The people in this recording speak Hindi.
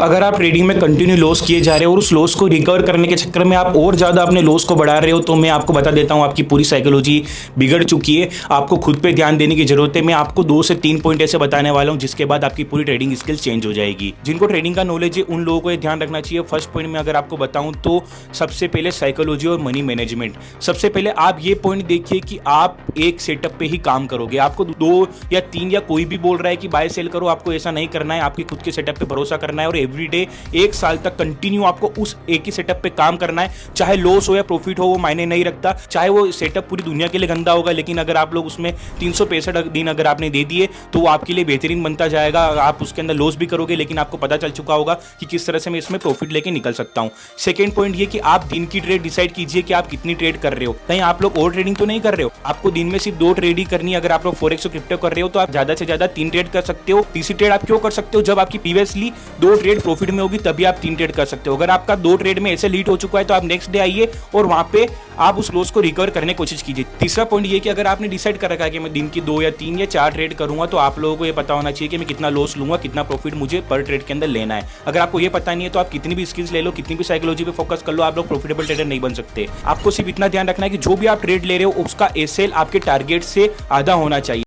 अगर आप ट्रेडिंग में कंटिन्यू लॉस किए जा रहे हो और उस लॉस को रिकवर करने के चक्कर में आप और ज़्यादा अपने लॉस को बढ़ा रहे हो, तो मैं आपको बता देता हूँ आपकी पूरी साइकोलॉजी बिगड़ चुकी है। आपको खुद पे ध्यान देने की जरूरत है। मैं आपको 2 से 3 पॉइंट ऐसे बताने वाला हूँ जिसके बाद आपकी पूरी ट्रेडिंग स्किल चेंज हो जाएगी। जिनको ट्रेडिंग का नॉलेज है उन लोगों को ये ध्यान रखना चाहिए। फर्स्ट पॉइंट में अगर आपको बताऊँ तो सबसे पहले साइकोलॉजी और मनी मैनेजमेंट। सबसे पहले आप ये पॉइंट देखिए कि आप एक सेटअप पे ही काम करोगे। आपको 2 या 3 या कोई भी बोल रहा है कि बाय सेल करो, आपको ऐसा नहीं करना है। आपकी खुद के सेटअप पे भरोसा करना है और एवरीडे 1 साल तक कंटिन्यू आपको उस एक ही सेटअप पे काम करना है। चाहे लॉस हो या प्रॉफिट हो वो मायने नहीं रखता। चाहे वो सेटअप पूरी दुनिया के लिए गंदा होगा, लेकिन अगर आप लोग उसमें 365 दिन अगर आपने दे दिए तो वो आपके लिए बेहतरीन बनता जाएगा। आप उसके अंदर लॉस भी करोगे लेकिन आपको पता चल चुका होगा कि किस तरह से मैं इसमें प्रॉफिट लेके निकल सकता हूं। सेकंड पॉइंट ये कि आप दिन की ट्रेड डिसाइड कीजिए कि आप कितनी ट्रेड कर रहे हो। कहीं आप लोग और ट्रेडिंग तो नहीं कर रहे हो। आपको दिन में सिर्फ 2 ट्रेड ही करनी है। अगर आप लोग फॉरेक्स और क्रिप्टो कर रहे हो तो आप ज्यादा से ज्यादा 3 ट्रेड कर सकते हो। तीसरी ट्रेड आप क्यों कर सकते हो? जब आपकी प्रीवियसली 2 ट्रेड प्रॉफिट में होगी तभी आप 3 ट्रेड कर सकते हो। अगर आपका 2 ट्रेड में ऐसे लीड हो चुका है तो आप नेक्स्ट डे आइए और वहां पे आप उस लॉस को रिकवर करने की कोशिश कीजिए। तीसरा पॉइंट ये कि अगर आपने डिसाइड कर रखा है कि मैं दिन की 2 या 3 या 4 ट्रेड करूंगा तो आप लोगों को ये पता होना चाहिए कि मैं कितना लॉस लूंगा, कितना प्रॉफिट मुझे पर ट्रेड के अंदर लेना है। अगर आपको ये पता नहीं है तो आप कितनी भी स्किल्स ले लो, कितनी भी साइकोलॉजी पे फोकस कर लो, आप लोग प्रॉफिटेबल ट्रेडर नहीं बन सकते। आपको सिर्फ इतना ध्यान रखना है कि जो भी आप ट्रेड ले रहे हो उसका एसएल आपके टारगेट से आधा होना चाहिए।